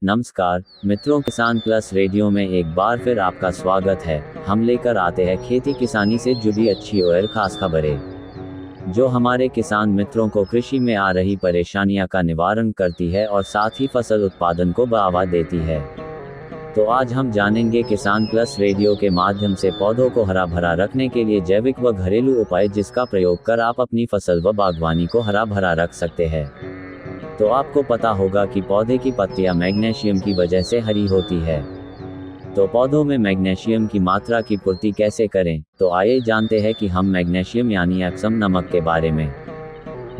नमस्कार मित्रों, किसान प्लस रेडियो में एक बार फिर आपका स्वागत है। हम लेकर आते हैं खेती किसानी से जुड़ी अच्छी और खास खबरें जो हमारे किसान मित्रों को कृषि में आ रही परेशानियां का निवारण करती है और साथ ही फसल उत्पादन को बढ़ावा देती है। तो आज हम जानेंगे किसान प्लस रेडियो के माध्यम से पौधों को हरा भरा रखने के लिए जैविक व घरेलू उपाय जिसका प्रयोग कर आप अपनी फसल व बागवानी को हरा भरा रख सकते हैं। तो आपको पता होगा कि पौधे की पत्तियां मैग्नीशियम की वजह से हरी होती है। तो पौधों में मैग्नीशियम की मात्रा की पूर्ति कैसे करें, तो आइए जानते हैं कि हम मैग्नीशियम यानी एप्सम नमक के बारे में।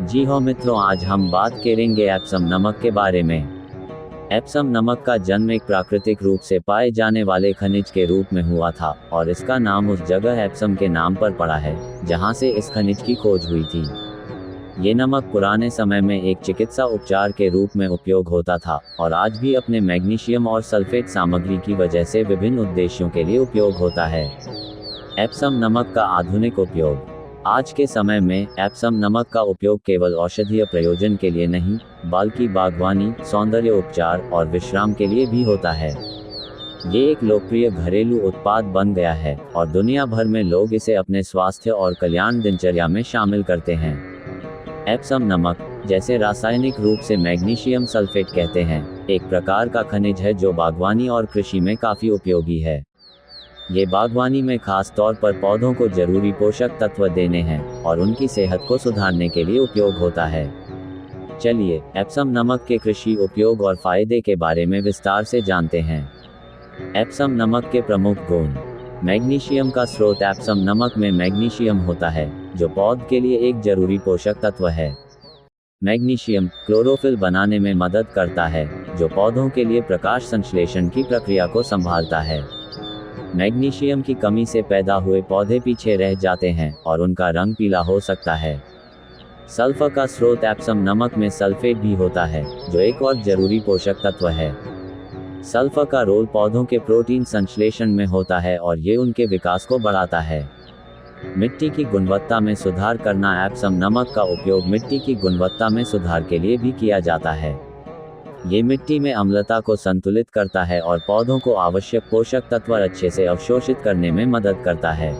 जी हाँ मित्रों, आज हम बात करेंगे एप्सम नमक के बारे में। एप्सम नमक का जन्म एक प्राकृतिक रूप से पाए जाने वाले खनिज के रूप में हुआ था और इसका नाम उस जगह एप्सम के नाम पर पड़ा है जहां से इस खनिज की खोज हुई थी। ये नमक पुराने समय में एक चिकित्सा उपचार के रूप में उपयोग होता था और आज भी अपने मैग्नीशियम और सल्फेट सामग्री की वजह से विभिन्न उद्देश्यों के लिए उपयोग होता है। एप्सम नमक का आधुनिक उपयोग। आज के समय में एप्सम नमक का उपयोग केवल औषधीय प्रयोजन के लिए नहीं, बल्कि बागवानी, सौंदर्य उपचार और विश्राम के लिए भी होता है। ये एक लोकप्रिय घरेलू उत्पाद बन गया है और दुनिया भर में लोग इसे अपने स्वास्थ्य और कल्याण दिनचर्या में शामिल करते हैं। एप्सम नमक, जैसे रासायनिक रूप से मैग्नीशियम सल्फेट कहते हैं, एक प्रकार का खनिज है जो बागवानी और कृषि में काफी उपयोगी है। ये बागवानी में खास तौर पर पौधों को जरूरी पोषक तत्व देने हैं और उनकी सेहत को सुधारने के लिए उपयोग होता है। चलिए एप्सम नमक के कृषि उपयोग और फायदे के बारे में विस्तार से जानते हैं। एप्सम नमक के प्रमुख गुण। मैग्नीशियम का स्रोत। एप्सम नमक में मैग्नीशियम होता है जो पौध के लिए एक जरूरी पोषक तत्व है। मैग्नीशियम क्लोरोफिल बनाने में मदद करता है जो पौधों के लिए प्रकाश संश्लेषण की प्रक्रिया को संभालता है। मैग्नीशियम की कमी से पैदा हुए पौधे पीछे रह जाते हैं और उनका रंग पीला हो सकता है। सल्फर का स्रोत। एप्सम नमक में सल्फेट भी होता है जो एक और जरूरी पोषक तत्व है। सल्फर का रोल पौधों के प्रोटीन संश्लेषण में होता है और ये उनके विकास को बढ़ाता है। मिट्टी की गुणवत्ता में सुधार करना। एप्सम नमक का उपयोग मिट्टी की गुणवत्ता में सुधार के लिए भी किया जाता है। ये मिट्टी में अम्लता को संतुलित करता है और पौधों को आवश्यक पोषक तत्व अच्छे से अवशोषित करने में मदद करता है।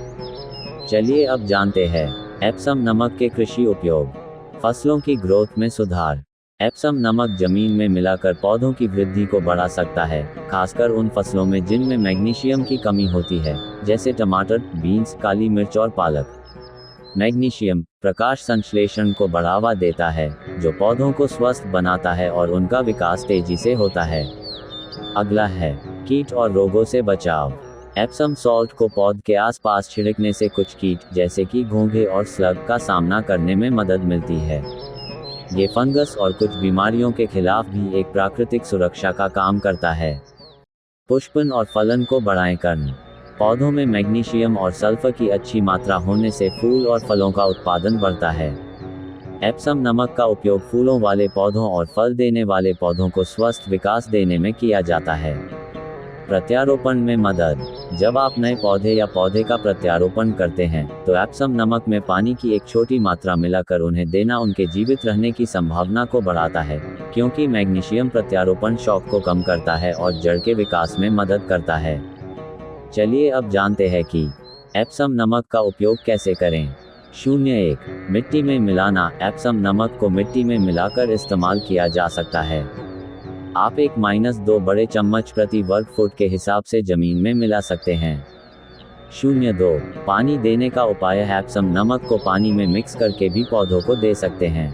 चलिए अब जानते हैं एप्सम नमक के कृषि उपयोग। फसलों की ग्रोथ में सुधार। एप्सम नमक जमीन में मिलाकर पौधों की वृद्धि को बढ़ा सकता है, खासकर उन फसलों में जिनमें मैग्नीशियम की कमी होती है, जैसे टमाटर, बीन्स, काली मिर्च और पालक। मैग्नीशियम प्रकाश संश्लेषण को बढ़ावा देता है जो पौधों को स्वस्थ बनाता है और उनका विकास तेजी से होता है। अगला है कीट और रोगों से बचाव। एप्सम सॉल्ट को पौध के आसपास छिड़कने से कुछ कीट जैसे कि घोंघे और स्लग का सामना करने में मदद मिलती है। ये फंगस और कुछ बीमारियों के खिलाफ भी एक प्राकृतिक सुरक्षा का काम करता है। पुष्पन और फलन को बढ़ाएं करना। पौधों में मैग्नीशियम और सल्फर की अच्छी मात्रा होने से फूल और फलों का उत्पादन बढ़ता है। एप्सम नमक का उपयोग फूलों वाले पौधों और फल देने वाले पौधों को स्वस्थ विकास देने में किया जाता है। प्रत्यारोपण में मदद। जब आप नए पौधे या पौधे का प्रत्यारोपण करते हैं तो एप्सम नमक में पानी की एक छोटी मात्रा मिलाकर उन्हें देना उनके जीवित रहने की संभावना को बढ़ाता है, क्योंकि मैग्नीशियम प्रत्यारोपण शॉक को कम करता है और जड़ के विकास में मदद करता है। चलिए अब जानते हैं कि एप्सम नमक का उपयोग कैसे करें। 01 मिट्टी में मिलाना। एप्सम नमक को मिट्टी में मिलाकर इस्तेमाल किया जा सकता है। आप 1-2 बड़े चम्मच प्रति वर्ग फुट के हिसाब से जमीन में मिला सकते हैं। 02 पानी देने का उपाय। एप्सम नमक को पानी में मिक्स करके भी पौधों को दे सकते हैं।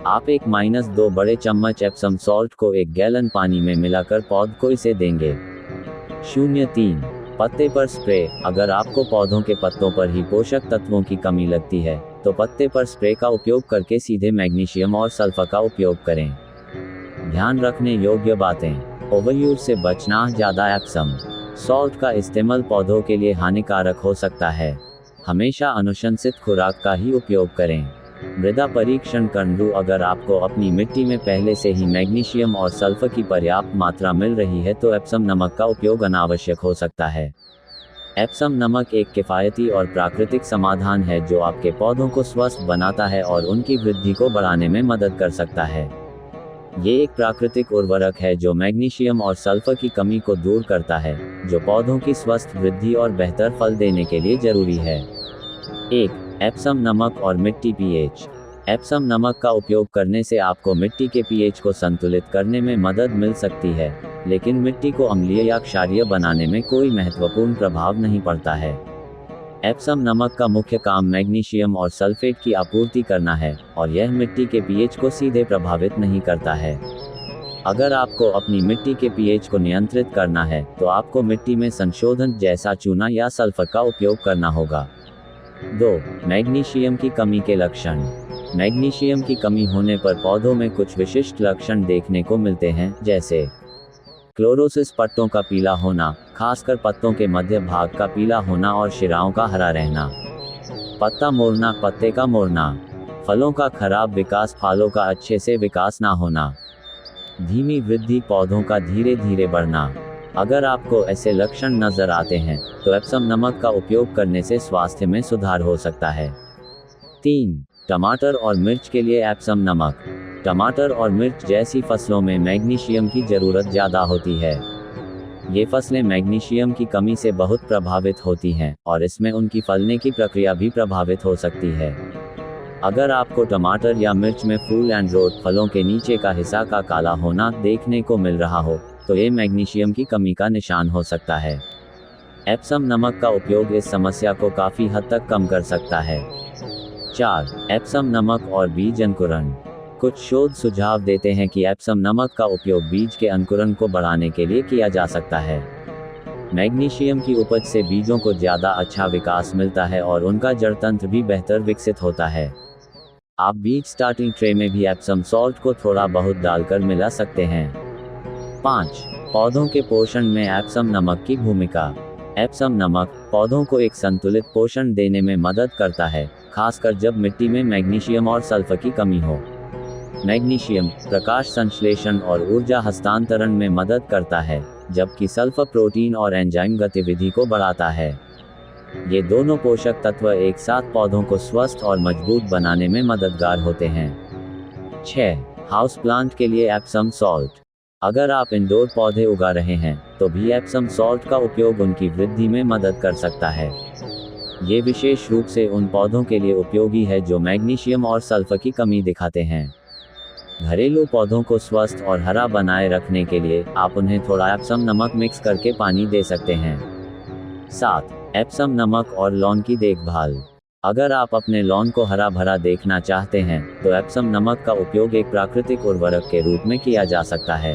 आप 1-2 बड़े चम्मच एप्सम सॉल्ट को 1 गैलन पानी में मिलाकर पौध को इसे देंगे। 03 पत्ते पर स्प्रे। अगर आपको पौधों के पत्तों पर ही पोषक तत्वों की कमी लगती है तो पत्ते पर स्प्रे का उपयोग करके सीधे मैग्नीशियम और सल्फर का उपयोग करें। ध्यान रखने योग्य बातें। ओवरयूज से बचना। ज़्यादा एप्सम सॉल्ट का इस्तेमाल पौधों के लिए हानिकारक हो सकता है। हमेशा अनुशंसित खुराक का ही उपयोग करें। मृदा परीक्षण करना। अगर आपको अपनी मिट्टी में पहले से ही मैग्नीशियम और सल्फर की पर्याप्त मात्रा मिल रही है तो एप्सम नमक का उपयोग अनावश्यक हो सकता है। एप्सम नमक एक किफ़ायती और प्राकृतिक समाधान है जो आपके पौधों को स्वस्थ बनाता है और उनकी वृद्धि को बढ़ाने में मदद कर सकता है। ये एक प्राकृतिक उर्वरक है जो मैग्नीशियम और सल्फर की कमी को दूर करता है, जो पौधों की स्वस्थ वृद्धि और बेहतर फल देने के लिए जरूरी है। 1. एप्सम नमक और मिट्टी पीएच। एप्सम नमक का उपयोग करने से आपको मिट्टी के पीएच को संतुलित करने में मदद मिल सकती है, लेकिन मिट्टी को अम्लीय या क्षारीय बनाने में कोई महत्वपूर्ण प्रभाव नहीं पड़ता है। एप्सम नमक का मुख्य काम मैग्नीशियम और सल्फेट की आपूर्ति करना है, और यह मिट्टी के पीएच को सीधे प्रभावित नहीं करता है। अगर आपको अपनी मिट्टी के पीएच को नियंत्रित करना है, तो आपको मिट्टी में संशोधन जैसा चूना या सल्फर का उपयोग करना होगा। 2. मैग्नीशियम की कमी के लक्षण। मैग्नीशियम की कमी होने पर पौधों में कुछ विशिष्ट लक्षण देखने को मिलते हैं, जैसे क्लोरोसिस, पत्तों का पीला होना, खासकर पत्तों के मध्य भाग का पीला होना और शिराओं का हरा रहना, पत्ता मोड़ना, पत्ते का मोड़ना, फलों का खराब विकास, फलों का अच्छे से विकास ना होना, धीमी वृद्धि, पौधों का धीरे धीरे बढ़ना। अगर आपको ऐसे लक्षण नजर आते हैं, तो एप्सम नमक का उपयोग करने से स्वास्थ्य में सुधार हो सकता है। 3. टमाटर और मिर्च के लिए एप्सम नमक। टमाटर और मिर्च जैसी फसलों में मैग्नीशियम की ज़रूरत ज़्यादा होती है। ये फसलें मैग्नीशियम की कमी से बहुत प्रभावित होती हैं, और इसमें उनकी फलने की प्रक्रिया भी प्रभावित हो सकती है। अगर आपको टमाटर या मिर्च में फूल एंड रोट, फलों के नीचे का हिस्सा का काला होना देखने को मिल रहा हो, तो ये मैग्नीशियम की कमी का निशान हो सकता है। एप्सम नमक का उपयोग इस समस्या को काफ़ी हद तक कम कर सकता है। 4. एप्सम नमक और बीज अंकुरण। कुछ शोध सुझाव देते हैं कि एप्सम नमक का उपयोग बीज के अंकुरण को बढ़ाने के लिए किया जा सकता है। मैग्नीशियम की उपज से बीजों को ज़्यादा अच्छा विकास मिलता है और उनका जड़ तंत्र भी बेहतर विकसित होता है। आप बीज स्टार्टिंग ट्रे में भी एप्सम सॉल्ट को थोड़ा बहुत डालकर मिला सकते हैं। 5. पौधों के पोषण में एप्सम नमक की भूमिका। एप्सम नमक पौधों को एक संतुलित पोषण देने में मदद करता है, खासकर जब मिट्टी में मैग्नीशियम और सल्फर की कमी हो। मैग्नीशियम प्रकाश संश्लेषण और ऊर्जा हस्तांतरण में मदद करता है, जबकि सल्फर प्रोटीन और एंजाइम गतिविधि को बढ़ाता है। ये दोनों पोषक तत्व एक साथ पौधों को स्वस्थ और मजबूत बनाने में मददगार होते हैं। 6. हाउस प्लांट के लिए एप्सम सॉल्ट। अगर आप इंडोर पौधे उगा रहे हैं, तो भी एप्सम सॉल्ट का उपयोग उनकी वृद्धि में मदद कर सकता है। ये विशेष रूप से उन पौधों के लिए उपयोगी है जो मैग्नीशियम और सल्फर की कमी दिखाते हैं। घरेलू पौधों को स्वस्थ और हरा बनाए रखने के लिए आप उन्हें थोड़ा एप्सम नमक मिक्स करके पानी दे सकते हैं। 7. एप्सम नमक और लॉन की देखभाल। अगर आप अपने लॉन को हरा भरा देखना चाहते हैं, तो एप्सम नमक का उपयोग एक प्राकृतिक उर्वरक के रूप में किया जा सकता है।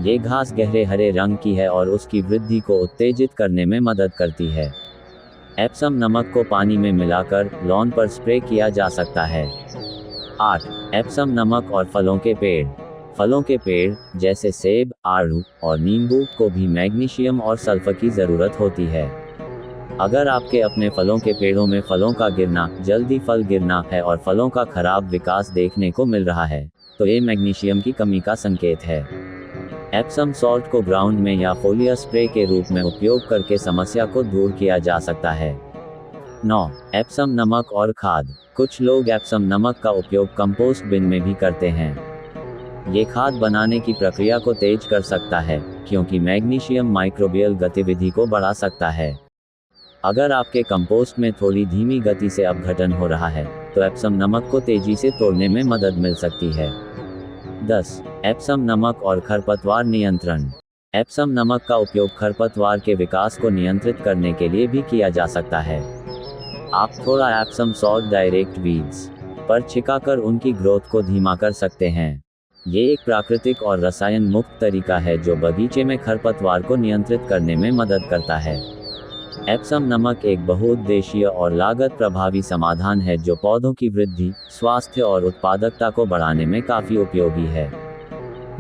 ये घास गहरे हरे रंग की है और उसकी वृद्धि को उत्तेजित करने में मदद करती है। एप्सम नमक को पानी में मिलाकर लॉन पर स्प्रे किया जा सकता है। 8. एप्सम नमक और फलों के पेड़। फलों के पेड़ जैसे सेब, आड़ू और नींबू को भी मैग्नीशियम और सल्फर की ज़रूरत होती है। अगर आपके अपने फलों के पेड़ों में फलों का गिरना, जल्दी फल गिरना है और फलों का खराब विकास देखने को मिल रहा है, तो ये मैग्नीशियम की कमी का संकेत है। एप्सम सॉल्ट को ग्राउंड में या फोलियर स्प्रे के रूप में उपयोग करके समस्या को दूर किया जा सकता है। 9. एप्सम नमक और खाद। कुछ लोग एप्सम नमक का उपयोग कंपोस्ट बिन में भी करते हैं। ये खाद बनाने की प्रक्रिया को तेज कर सकता है, क्योंकि मैग्नीशियम माइक्रोबियल गतिविधि को बढ़ा सकता है। अगर आपके कंपोस्ट में थोड़ी धीमी गति से अपघटन हो रहा है, तो एप्सम नमक को तेजी से तोड़ने में मदद मिल सकती है। 10. एप्सम नमक और खरपतवार नियंत्रण। एप्सम नमक का उपयोग खरपतवार के विकास को नियंत्रित करने के लिए भी किया जा सकता है। आप थोड़ा एप्सम सॉल्ट डायरेक्ट वीड्स पर छिड़काकर उनकी ग्रोथ को धीमा कर सकते हैं। ये एक प्राकृतिक और रसायन मुक्त तरीका है जो बगीचे में खरपतवार को नियंत्रित करने में मदद करता है। एप्सम नमक एक बहुउद्देशीय और लागत प्रभावी समाधान है जो पौधों की वृद्धि, स्वास्थ्य और उत्पादकता को बढ़ाने में काफ़ी उपयोगी है।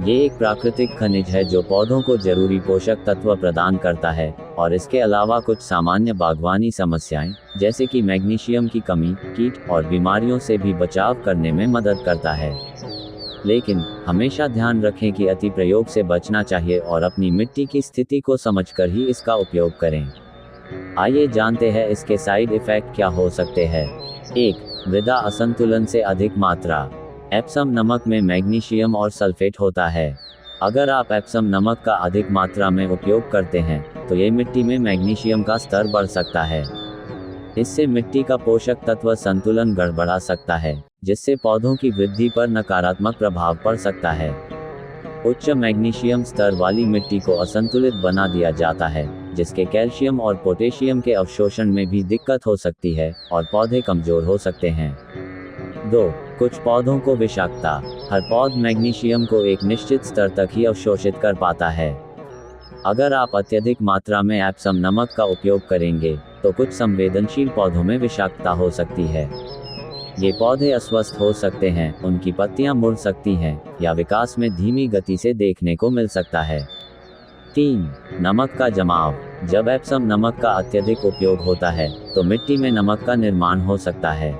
ये एक प्राकृतिक खनिज है जो पौधों को जरूरी पोषक तत्व प्रदान करता है, और इसके अलावा कुछ सामान्य बागवानी समस्याएं, जैसे कि मैग्नीशियम की कमी, कीट और बीमारियों से भी बचाव करने में मदद करता है। लेकिन हमेशा ध्यान रखें कि अति प्रयोग से बचना चाहिए और अपनी मिट्टी की स्थिति को समझकर ही इसका उपयोग करें। आइए जानते हैं इसके साइड इफेक्ट क्या हो सकते हैं। 1. मृदा असंतुलन से अधिक मात्रा। एप्सम नमक में मैग्नीशियम और सल्फेट होता है। अगर आप एप्सम नमक का अधिक मात्रा में उपयोग करते हैं तो ये मिट्टी में मैग्नीशियम का स्तर बढ़ सकता है। इससे मिट्टी का पोषक तत्व संतुलन गड़बड़ा सकता है, जिससे पौधों की वृद्धि पर नकारात्मक प्रभाव पड़ सकता है। उच्च मैग्नीशियम स्तर वाली मिट्टी को असंतुलित बना दिया जाता है, जिसके कैल्शियम और पोटेशियम के अवशोषण में भी दिक्कत हो सकती है और पौधे कमजोर हो सकते हैं। 2. कुछ पौधों को विषाक्तता। हर पौध मैग्नीशियम को एक निश्चित स्तर तक ही अवशोषित कर पाता है। अगर आप अत्यधिक मात्रा में एप्सम नमक का उपयोग करेंगे तो कुछ संवेदनशील पौधों में विषाक्तता हो सकती है। ये पौधे अस्वस्थ हो सकते हैं, उनकी पत्तियां मुड़ सकती हैं या विकास में धीमी गति से देखने को मिल सकता है। 3. नमक का जमाव। जब एप्सम नमक का अत्यधिक उपयोग होता है तो मिट्टी में नमक का निर्माण हो सकता है।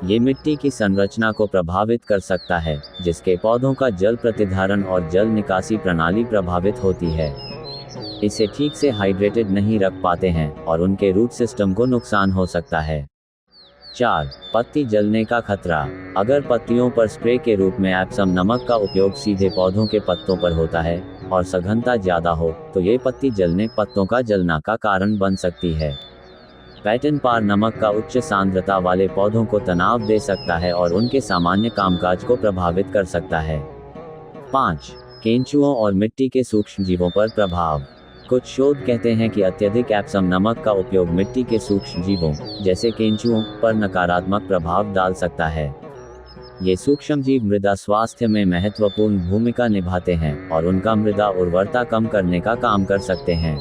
ये मिट्टी की संरचना को प्रभावित कर सकता है, जिसके पौधों का जल प्रतिधारण और जल निकासी प्रणाली प्रभावित होती है। इसे ठीक से हाइड्रेटेड नहीं रख पाते हैं और उनके रूट सिस्टम को नुकसान हो सकता है। 4. पत्ती जलने का खतरा। अगर पत्तियों पर स्प्रे के रूप में एप्सम नमक का उपयोग सीधे पौधों के पत्तों पर होता है और सघनता ज्यादा हो तो ये पत्ती जलने, पत्तों का जलना का कारण बन सकती है। पैटर्न पार नमक का उच्च सांद्रता वाले पौधों को तनाव दे सकता है और उनके सामान्य कामकाज को प्रभावित कर सकता है। 5. केंचुओं और मिट्टी के सूक्ष्मजीवों पर प्रभाव। कुछ शोध कहते हैं कि अत्यधिक एप्सम नमक का उपयोग मिट्टी के सूक्ष्मजीवों जैसे केंचुओं पर नकारात्मक प्रभाव डाल सकता है। ये सूक्ष्मजीव मृदा स्वास्थ्य में महत्वपूर्ण भूमिका निभाते हैं और उनका मृदा उर्वरता कम करने का काम कर सकते हैं।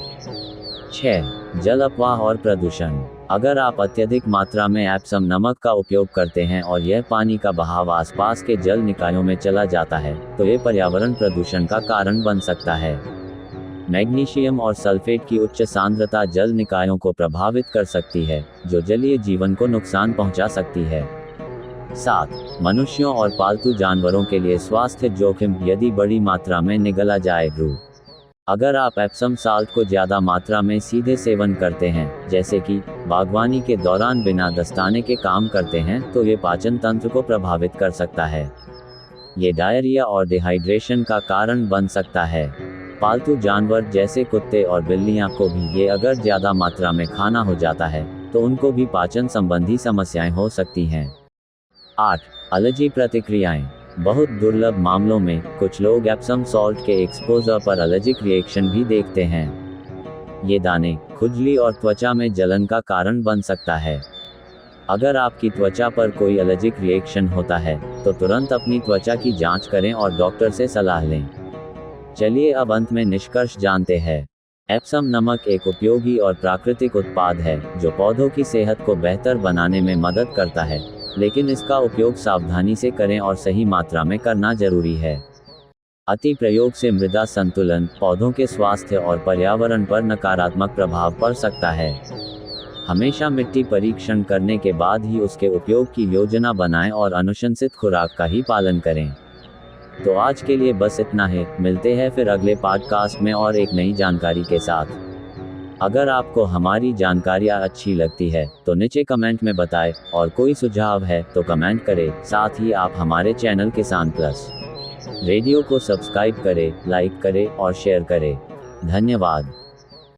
6. जल अपवाह और प्रदूषण। अगर आप अत्यधिक मात्रा में एप्सम नमक का उपयोग करते हैं और यह पानी का बहाव आसपास के जल निकायों में चला जाता है तो यह पर्यावरण प्रदूषण का कारण बन सकता है। मैग्नीशियम और सल्फेट की उच्च सांद्रता जल निकायों को प्रभावित कर सकती है, जो जलीय जीवन को नुकसान पहुंचा सकती है। 7. मनुष्यों और पालतू जानवरों के लिए स्वास्थ्य जोखिम। यदि बड़ी मात्रा में निगला जाए। अगर आप एप्सम साल्ट को ज्यादा मात्रा में सीधे सेवन करते हैं, जैसे कि बागवानी के दौरान बिना दस्ताने के काम करते हैं, तो ये पाचन तंत्र को प्रभावित कर सकता है। ये डायरिया और डिहाइड्रेशन का कारण बन सकता है। पालतू जानवर जैसे कुत्ते और बिल्लियां को भी ये अगर ज्यादा मात्रा में खाना हो जाता है तो उनको भी पाचन संबंधी समस्याएं हो सकती हैं। 8. एलर्जी प्रतिक्रियाएं। बहुत दुर्लभ मामलों में कुछ लोग एप्सम सॉल्ट के एक्सपोजर पर एलर्जिक रिएक्शन भी देखते हैं। ये दाने, खुजली और त्वचा में जलन का कारण बन सकता है। अगर आपकी त्वचा पर कोई एलर्जिक रिएक्शन होता है तो तुरंत अपनी त्वचा की जांच करें और डॉक्टर से सलाह लें। चलिए अब अंत में निष्कर्ष जानते हैं। एप्सम नमक एक उपयोगी और प्राकृतिक उत्पाद है जो पौधों की सेहत को बेहतर बनाने में मदद करता है, लेकिन इसका उपयोग सावधानी से करें और सही मात्रा में करना जरूरी है। अति प्रयोग से मृदा संतुलन, पौधों के स्वास्थ्य और पर्यावरण पर नकारात्मक प्रभाव पड़ सकता है। हमेशा मिट्टी परीक्षण करने के बाद ही उसके उपयोग की योजना बनाएं और अनुशंसित खुराक का ही पालन करें। तो आज के लिए बस इतना है, मिलते हैं फिर अगले पॉडकास्ट में और एक नई जानकारी के साथ। अगर आपको हमारी जानकारियाँ अच्छी लगती है तो नीचे कमेंट में बताएं और कोई सुझाव है तो कमेंट करें। साथ ही आप हमारे चैनल किसान प्लस रेडियो को सब्सक्राइब करें, लाइक करें और शेयर करें। धन्यवाद।